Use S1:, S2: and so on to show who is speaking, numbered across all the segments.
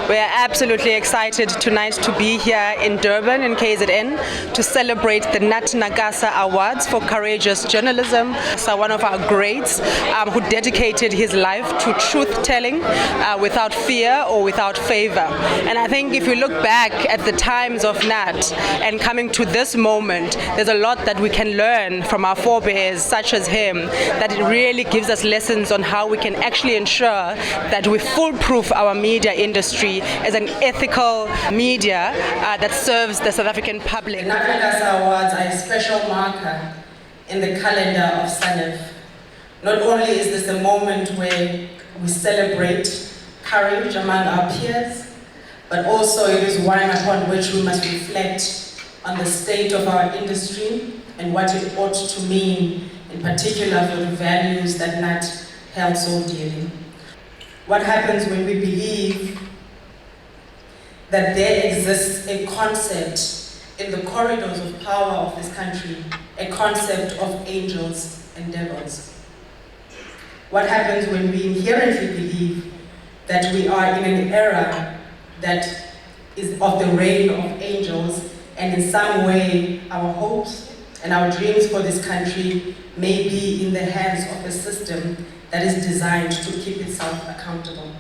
S1: We are absolutely excited tonight to be here in Durban, in KZN, to celebrate the Nat Nakasa Awards for courageous journalism. So one of our greats who dedicated his life to truth-telling without fear or without favor. And I think if you look back at the times of Nat and coming to this moment, there's a lot that we can learn from our forebears such as him, that it really gives us lessons on how we can actually ensure that we foolproof our media industry as an ethical media that serves the South African public.
S2: The Nat Nakasa Awards are a special marker in the calendar of SANEF. Not only is this a moment where we celebrate courage among our peers, but also it is one upon which we must reflect on the state of our industry and what it ought to mean, in particular for the values that Nat held so dearly. What happens when we believe that there exists a concept in the corridors of power of this country, a concept of angels and devils? What happens when we inherently believe that we are in an era that is of the reign of angels, and in some way our hopes and our dreams for this country may be in the hands of a system that is designed to keep itself accountable?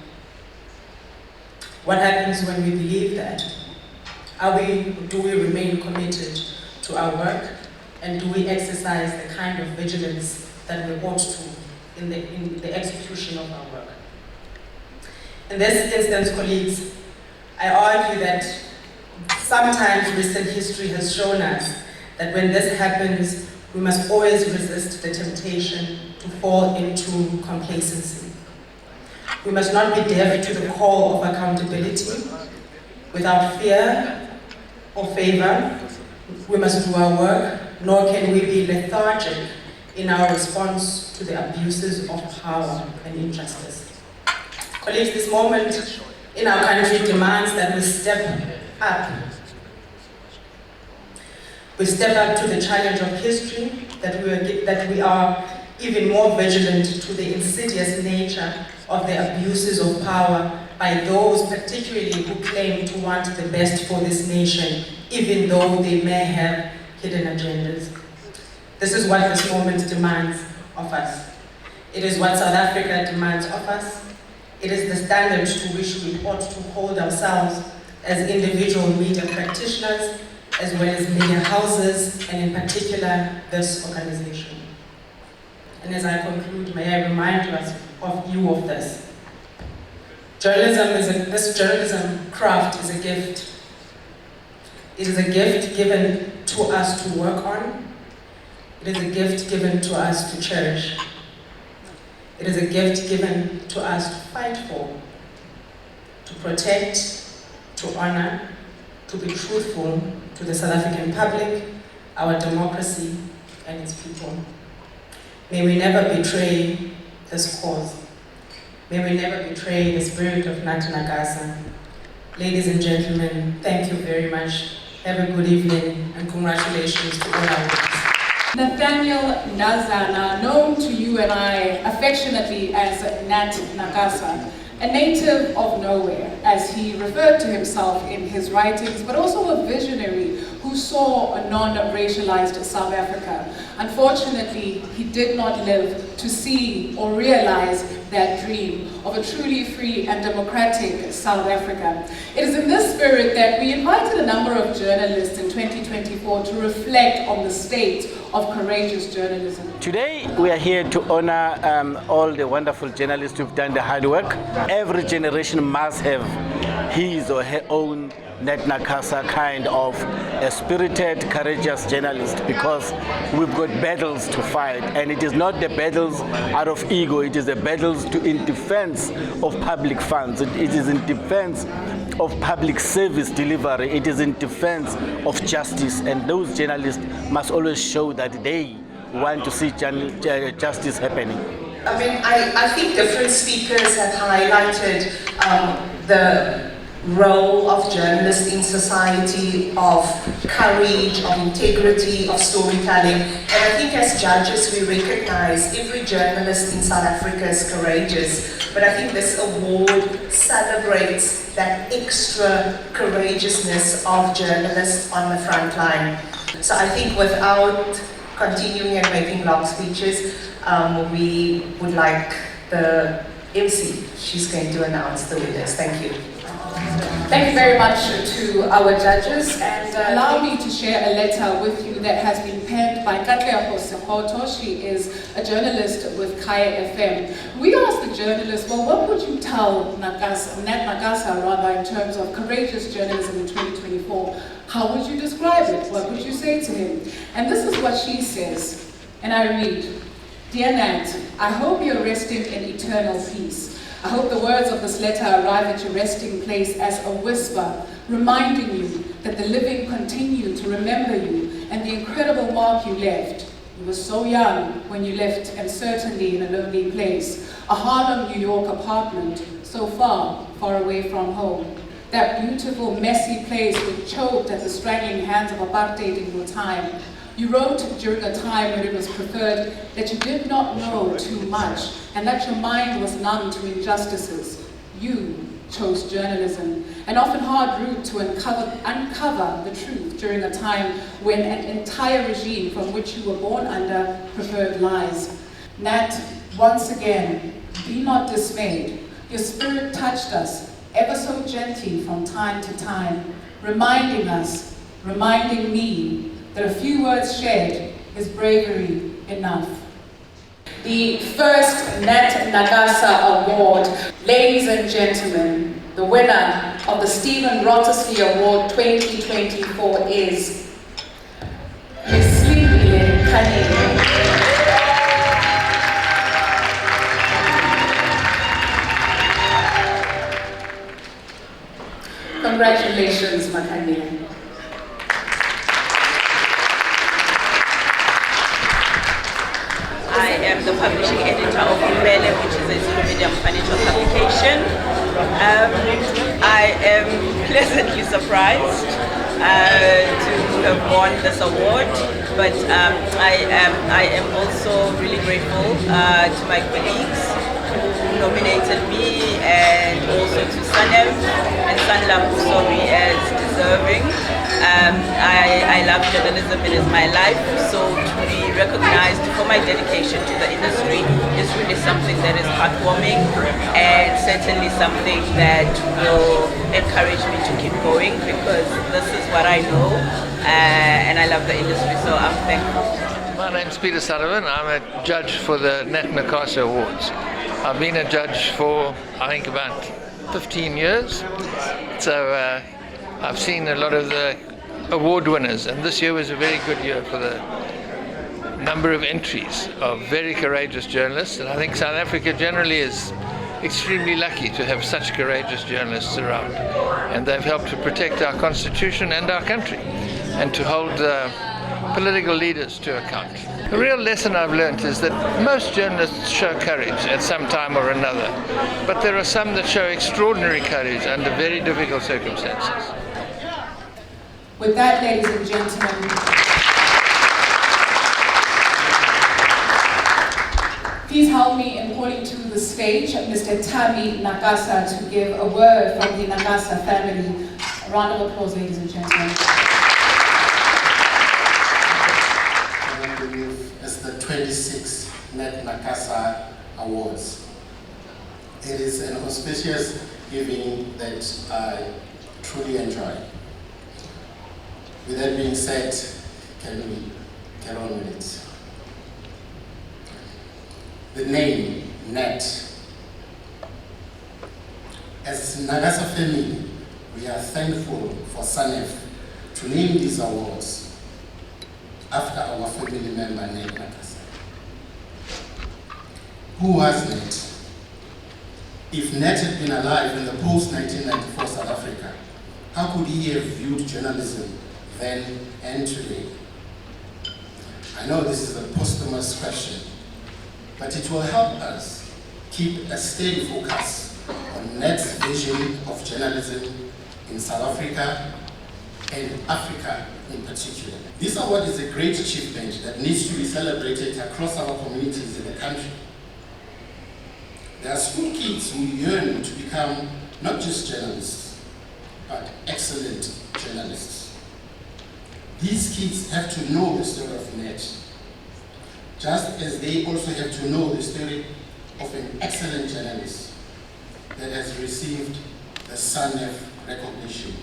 S2: What happens when we believe that? Do we remain committed to our work, and do we exercise the kind of vigilance that we ought to in the execution of our work? In this instance, colleagues, I argue that sometimes recent history has shown us that when this happens, we must always resist the temptation to fall into complacency. We must not be deaf to the call of accountability. Without fear or favor, we must do our work, nor can we be lethargic in our response to the abuses of power and injustice. Colleagues, this moment in our country demands that we step up. We step up to the challenge of history, that we are even more vigilant to the insidious nature of the abuses of power by those particularly who claim to want the best for this nation, even though they may have hidden agendas. This is what this moment demands of us. It is what South Africa demands of us. It is the standard to which we ought to hold ourselves as individual media practitioners, as well as media houses, and in particular, this organization. And as I conclude, may I remind you of this. This journalism craft is a gift. It is a gift given to us to work on. It is a gift given to us to cherish. It is a gift given to us to fight for, to protect, to honor, to be truthful to the South African public, our democracy, and its people. May we never betray this cause. May we never betray the spirit of Nat Nakasa. Ladies and gentlemen, thank you very much. Have a good evening, and congratulations to all our winners.
S3: Nathaniel Nazana, known to you and I affectionately as Nat Nakasa, a native of nowhere, as he referred to himself in his writings, but also a visionary who saw a non-racialized South Africa. Unfortunately, he did not live to see or realize that dream of a truly free and democratic South Africa. It is in this spirit that we invited a number of journalists in 2024 to reflect on the state of courageous journalism.
S4: Today we are here to honor all the wonderful journalists who've done the hard work. Every generation must have his or her own Nat Nakasa kind of a spirited, courageous journalist, because we've got battles to fight, and it is not the battles out of ego, it is the battles in defense of public funds, it is in defense of public service delivery, it is in defense of justice, and those journalists must always show that they want to see justice happening.
S2: I think different speakers have highlighted the
S5: role of journalists in society, of courage, of integrity, of storytelling. And I think as judges we recognize every journalist in South Africa is courageous, but I think this award celebrates that extra courageousness of journalists on the front line. So I think without continuing and making long speeches, we would like the MC, she's going to announce the winners. Thank you.
S3: Thank you very much to our judges, and allow me to share a letter with you that has been penned by Katleho Sehoto. She is a journalist with Kaya FM. We asked the journalist, well, what would you tell Nat Nakasa rather in terms of courageous journalism in 2024? How would you describe it? What would you say to him? And this is what she says, and I read, "Dear Nat, I hope you're resting in eternal peace. I hope the words of this letter arrive at your resting place as a whisper, reminding you that the living continue to remember you and the incredible mark you left. You were so young when you left, and certainly in a lonely place, a Harlem, New York apartment, so far, far away from home. That beautiful, messy place which choked at the strangling hands of apartheid in your time. You wrote during a time when it was preferred that you did not know too much and that your mind was numb to injustices. You chose journalism, an often hard route to uncover the truth during a time when an entire regime from which you were born under preferred lies. Nat, once again, be not dismayed. Your spirit touched us ever so gently from time to time, reminding us, reminding me, that a few words shared is bravery enough." The first Nat Nakasa Award, ladies and gentlemen, the winner of the Stephen Wrottesley Award 2024 is Ms. Slimile Kanye. Congratulations, Makanye.
S6: I am the publishing editor of Umele, which is a Zulu-medium financial publication. I am pleasantly surprised to have won this award, but I am also really grateful to my colleagues who nominated me, and also to Sanem and Sanlam, who saw me as deserving. I love journalism, it is my life, so to be recognized for my dedication to the industry is really something that is heartwarming, and certainly something that will encourage me to keep going, because this is what I know, and I love the industry, so I'm thankful.
S7: My name's Peter Sullivan. I'm a judge for the Nat Nakasa Awards. I've been a judge for, I think, about 15 years, so I've seen a lot of the award winners, and this year was a very good year for the number of entries of very courageous journalists, and I think South Africa generally is extremely lucky to have such courageous journalists around, and they've helped to protect our constitution and our country, and to hold political leaders to account. The real lesson I've learned is that most journalists show courage at some time or another, but there are some that show extraordinary courage under very difficult circumstances.
S3: With that, ladies and gentlemen, please help me in calling to the stage Mr. Tami Nakasa to give a word from the Nakasa family. A round of applause, ladies and gentlemen.
S8: I believe it's the 26th Nat Nakasa Awards. It is an auspicious evening that I truly enjoy. With that being said, can we get on with it? The name, Nat. As Nakasa family, we are thankful for SANEF to name these awards after our family member, Nat Nakasa. Who was Nat? If Nat had been alive in the post-1994 South Africa, how could he have viewed journalism then and today? I know this is a posthumous question, but it will help us keep a steady focus on Nat's vision of journalism in South Africa and Africa in particular. This award is a great achievement that needs to be celebrated across our communities in the country. There are school kids who yearn to become not just journalists, but excellent journalists. These kids have to know the story of Nat, just as they also have to know the story of an excellent journalist that has received the SANEF recognition.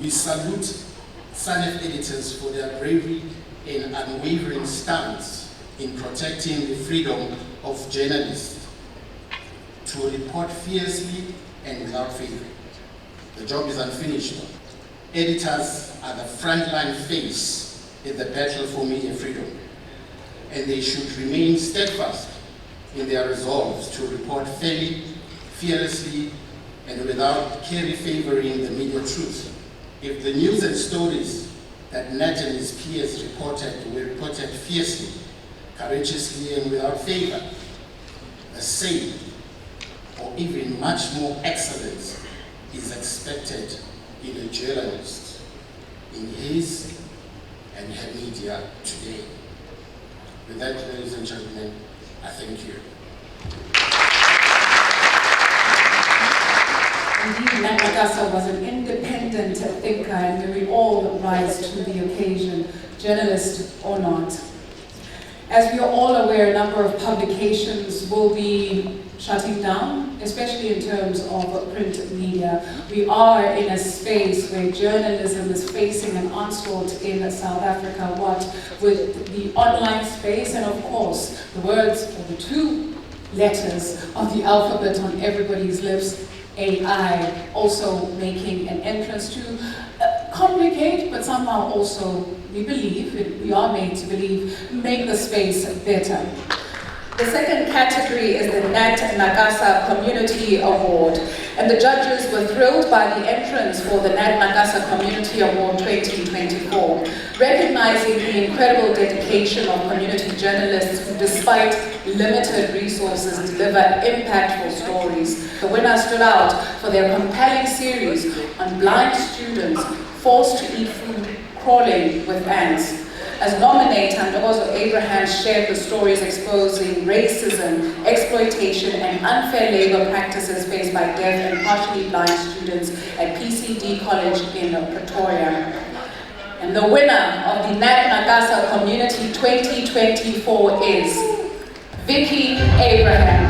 S8: We salute SANEF editors for their bravery and unwavering stance in protecting the freedom of journalists to report fiercely and without favor. The job is unfinished. Editors are the frontline face in the battle for media freedom, and they should remain steadfast in their resolve to report fairly, fearlessly, and without favoring the media truth. If the news and stories that Nat and his peers reported were reported fiercely, courageously, and without favor, the same or even much more excellence is expected in a journalist in his and her media today. With that, ladies and gentlemen, I thank you.
S3: Indeed, Nat Nakasa was an independent thinker, and we all rise to the occasion, journalist or not. As we are all aware, a number of publications will be shutting down, especially in terms of print media. We are in a space where journalism is facing an onslaught in South Africa, what with the online space and of course the words or the two letters of the alphabet on everybody's lips, AI, also making an entrance to complicate, but somehow also, we are made to believe, make the space better. The second category is the Nat Nakasa Community Award, and the judges were thrilled by the entrance for the Nat Nakasa Community Award 2024, recognizing the incredible dedication of community journalists who, despite limited resources, deliver impactful stories. The winners stood out for their compelling series on blind students forced to eat food crawling with ants. As nominator, Ndogozo Abraham shared the stories exposing racism, exploitation, and unfair labor practices faced by deaf and partially blind students at PCD College in Pretoria. And the winner of the Nat Nakasa Community 2024 is Vicky Abraham.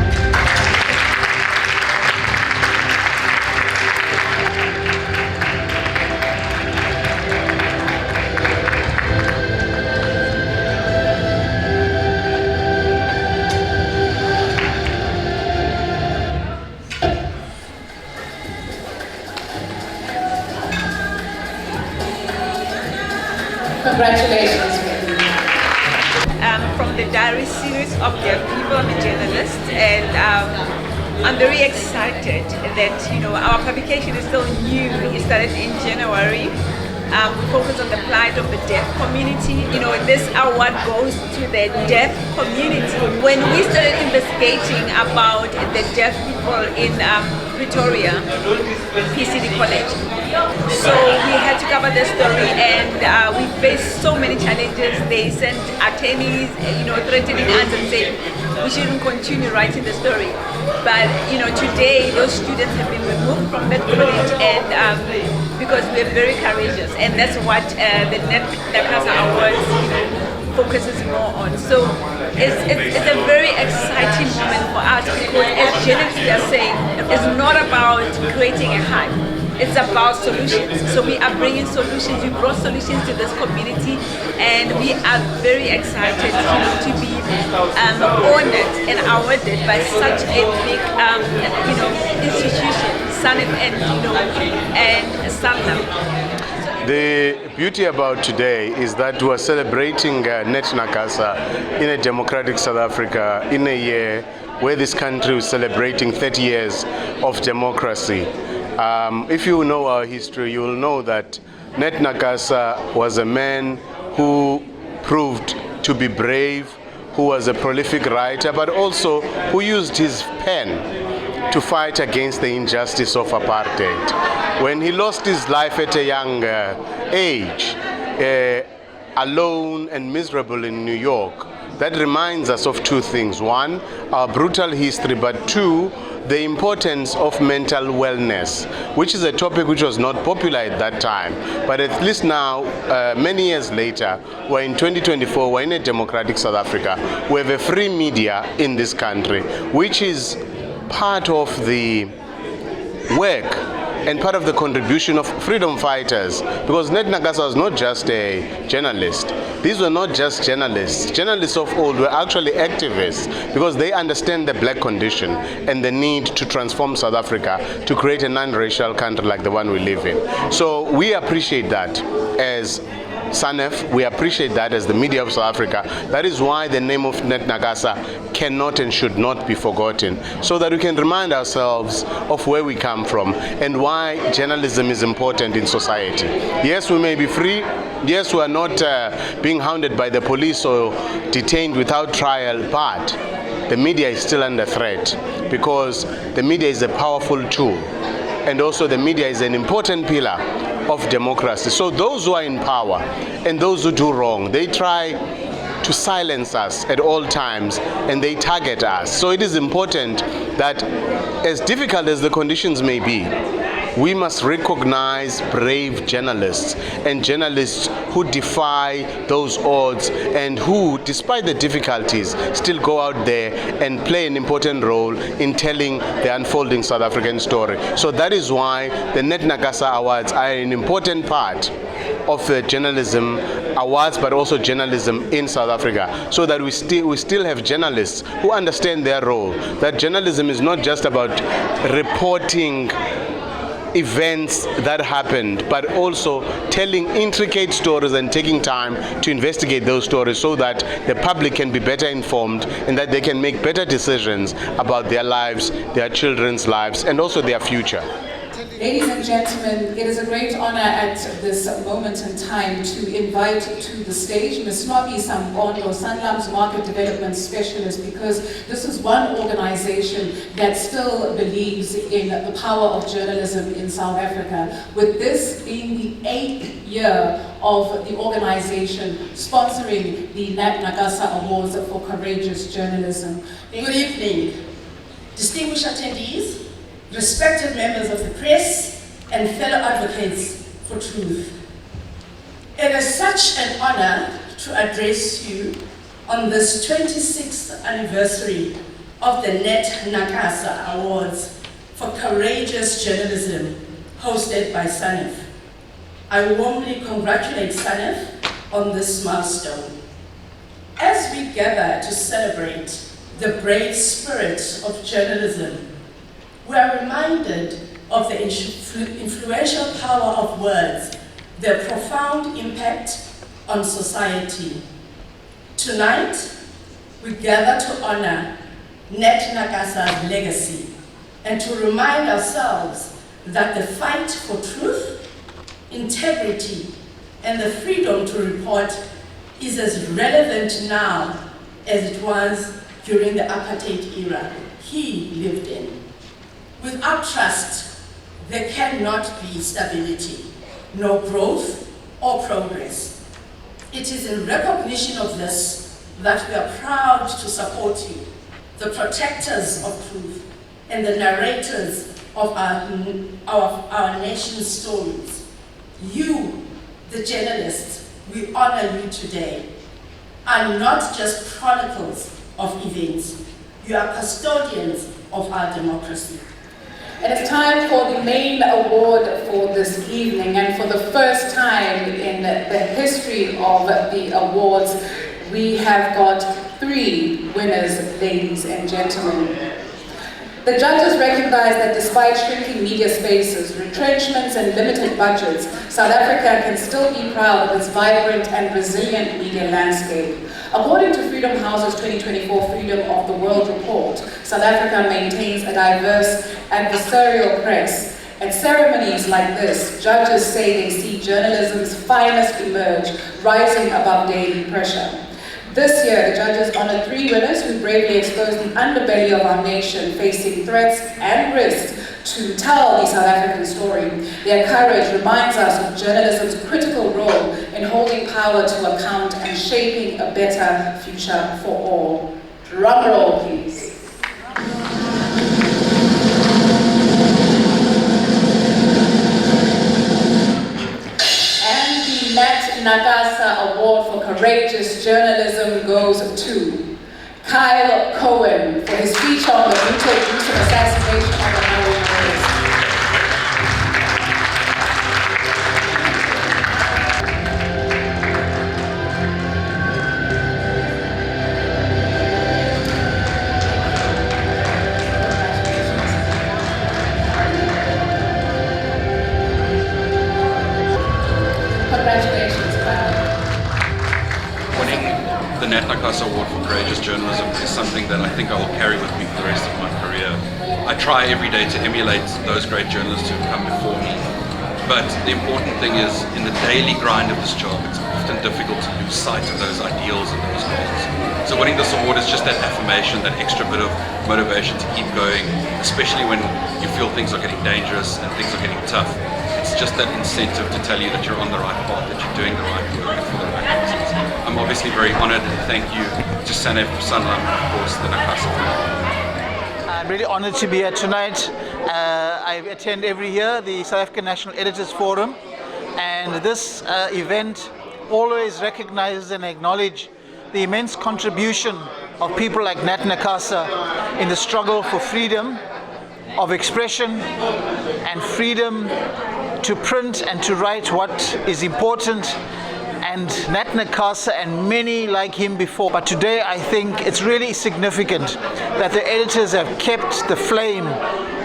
S3: Congratulations.
S6: From the diary series of the people, I'm a journalist, and I'm very excited that our publication is still new. It started in January. We focus on the plight of the deaf community. This award goes to the deaf community. When we started investigating about the deaf people in Pretoria, PCD College, so we had to cover the story, and we faced so many challenges. They sent attorneys, threatening us and saying we shouldn't continue writing the story. But today those students have been removed from that college, and because we're very courageous, and that's what the Nat Nakasa Awards focuses more on. So it's a very exciting moment for us, because as journalists we are saying, it's not about creating a hype. It's about solutions. So we are bringing solutions. We brought solutions to this community, and we are very excited to be honored and awarded by such a big institution, SANEF and SANEF.
S9: The beauty about today is that we are celebrating Nat Nakasa in a democratic South Africa in a year where this country is celebrating 30 years of democracy. If you know our history, you will know that Nat Nakasa was a man who proved to be brave, who was a prolific writer, but also who used his pen to fight against the injustice of apartheid. When he lost his life at a young age, alone and miserable in New York, that reminds us of two things. One, our brutal history, but two, the importance of mental wellness, which is a topic which was not popular at that time. But at least now, many years later, we're in 2024, we're in a democratic South Africa. We have a free media in this country, which is part of the work and part of the contribution of freedom fighters, because Nat Nakasa was not just a journalist. These were not just journalists. Journalists of old were actually activists, because they understand the black condition and the need to transform South Africa to create a non-racial country like the one we live in. So we appreciate that as SANEF, we appreciate that as the media of South Africa. That is why the name of Nat Nakasa cannot and should not be forgotten, so that we can remind ourselves of where we come from and why journalism is important in society. Yes, we may be free. Yes, we are not being hounded by the police or detained without trial, but the media is still under threat, because the media is a powerful tool, and also the media is an important pillar of democracy. So those who are in power and those who do wrong, they try to silence us at all times, and they target us. So it is important that, as difficult as the conditions may be, we must recognize brave journalists and journalists who defy those odds and who, despite the difficulties, still go out there and play an important role in telling the unfolding South African story. So that is why the Nat Nakasa Awards are an important part of the journalism awards, but also journalism in South Africa, so that we still have journalists who understand their role. That journalism is not just about reporting events that happened, but also telling intricate stories and taking time to investigate those stories, so that the public can be better informed and that they can make better decisions about their lives, their children's lives, and also their future.
S3: Ladies and gentlemen, it is a great honor at this moment in time to invite to the stage Ms. Nwabi Sampondo, Sanlam's Market Development Specialist, because this is one organization that still believes in the power of journalism in South Africa, with this being the 8th year of the organization sponsoring the Nat Nakasa Awards for Courageous Journalism.
S10: Good evening, distinguished attendees, respected members of the press, and fellow advocates for truth. It is such an honor to address you on this 26th anniversary of the Nat Nakasa Awards for Courageous Journalism, hosted by SANEF. I warmly congratulate SANEF on this milestone. As we gather to celebrate the brave spirit of journalism, we are reminded of the influential power of words, their profound impact on society. Tonight, we gather to honor Nat Nakasa's legacy and to remind ourselves that the fight for truth, integrity, and the freedom to report is as relevant now as it was during the apartheid era he lived in. Without trust, there cannot be stability, no growth or progress. It is in recognition of this that we are proud to support you, the protectors of truth and the narrators of our nation's stories. You, the journalists, we honor you today, are not just chronicles of events. You are custodians of our democracy.
S3: It is time for the main award for this evening, and for the first time in the history of the awards, we have got 3 winners, ladies and gentlemen. The judges recognize that despite shrinking media spaces, retrenchments and limited budgets, South Africa can still be proud of its vibrant and resilient media landscape. According to Freedom House's 2024 Freedom of the World Report, South Africa maintains a diverse adversarial press. At ceremonies like this, judges say they see journalism's finest emerge, rising above daily pressure. This year, the judges honored 3 winners who bravely exposed the underbelly of our nation, facing threats and risks to tell the South African story. Their courage reminds us of journalism's critical role in holding power to account and shaping a better future for all. Drum roll, please. And the Nat Nakasa Award for Courageous Journalism goes to Kyle Cohen for his feature on the brutal use and assassination of the Maori journalist. Congratulations, Kyle.
S11: Winning the Nat Nakasa Award for Courageous Journalism is something that I think I will carry with me for the rest of my career. I try every day to emulate those great journalists who have come before me. But the important thing is, in the daily grind of this job, it's often difficult to lose sight of those ideals and those goals. So winning this award is just that affirmation, that extra bit of motivation to keep going, especially when you feel things are getting dangerous and things are getting tough. It's just that incentive to tell you that you're on the right path, that you're doing the right work and for the right reasons. I'm obviously very honored, and thank you to Sanef Sanlam and of course the Nakasa family.
S12: I'm really honored to be here tonight. I attend every year the South African National Editors Forum, and this event always recognizes and acknowledges the immense contribution of people like Nat Nakasa in the struggle for freedom of expression and freedom to print and to write what is important, and Nat Nakasa and many like him before. But today I think it's really significant that the editors have kept the flame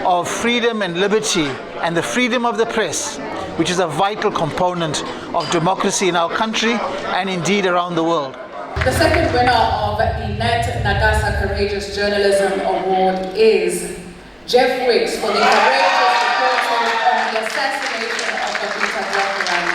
S12: of freedom and liberty and the freedom of the press, which is a vital component of democracy in our country and indeed around the world.
S3: The second winner of the Nat Nakasa Courageous Journalism Award is Jeff Wicks for the courageous reporting on the assassination of the Peter Blackburn.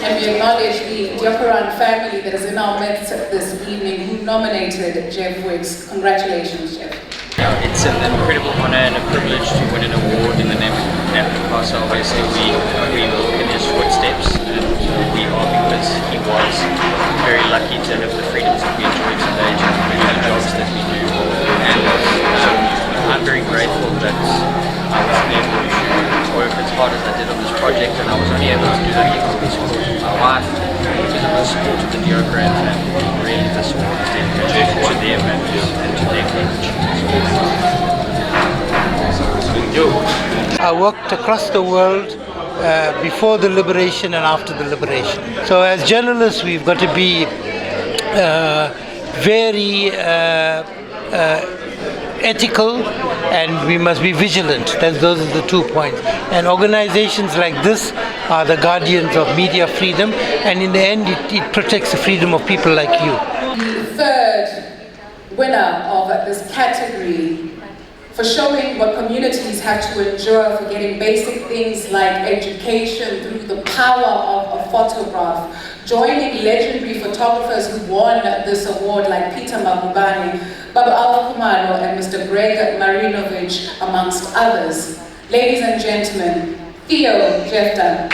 S3: And we acknowledge the Diokaran family that is in our midst this evening who nominated Jeff Wicks. Congratulations, Jeff.
S13: It's an incredible honor and a privilege to win an award in the name of Nat Nakasa. Obviously, we walk in his footsteps, and we are because he was very lucky to have the freedoms that we enjoy today, to do the jobs that we do. And I'm very grateful that I was able to work as hard as I did on this project, and I was only able to do that because of my wife, because of the support of the Diokaran family. Really, this award is dedicated to them and to their courage.
S14: I worked across the world before the liberation and after the liberation. So as journalists, we've got to be very ethical, and we must be vigilant. Those are the 2 points. And organizations like this are the guardians of media freedom, and in the end it protects the freedom of people like you.
S3: The third winner of this category for showing what communities have to endure for getting basic things like education through the power of a photograph, joining legendary photographers who won this award like Peter Magubane, Baba Alkumano and Mr. Greg Marinovich, amongst others. Ladies and gentlemen, Theo Jefta.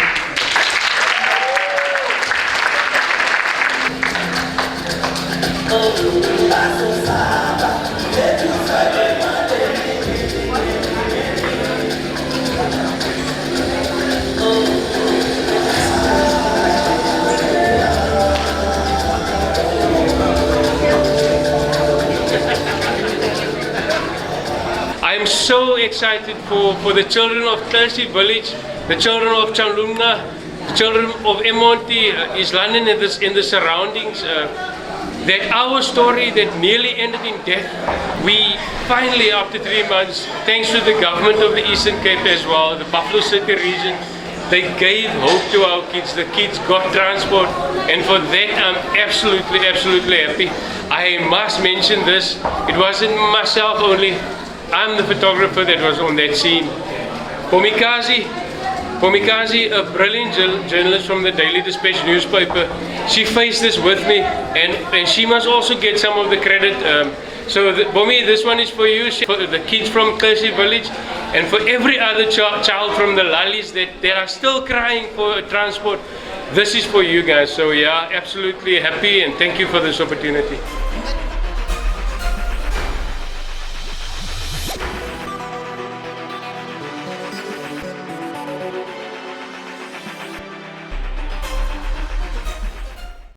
S15: I'm so excited for the children of Thirsty Village, the children of Chalumna, the children of Emonti, East London and in the surroundings. that our story that nearly ended in death, we finally, after 3 months, thanks to the government of the Eastern Cape as well, the Buffalo City region, they gave hope to our kids. The kids got transport, and for that I'm absolutely happy. I must mention this, it wasn't myself only, I'm the photographer that was on that scene. Pomikazi, a brilliant journalist from the Daily Dispatch newspaper, she faced this with me, and she must also get some of the credit. Bomi, this one is for you, for the kids from Kersi village, and for every other child from the Lalis that they are still crying for transport. This is for you guys. So yeah, absolutely happy, and thank you for this opportunity.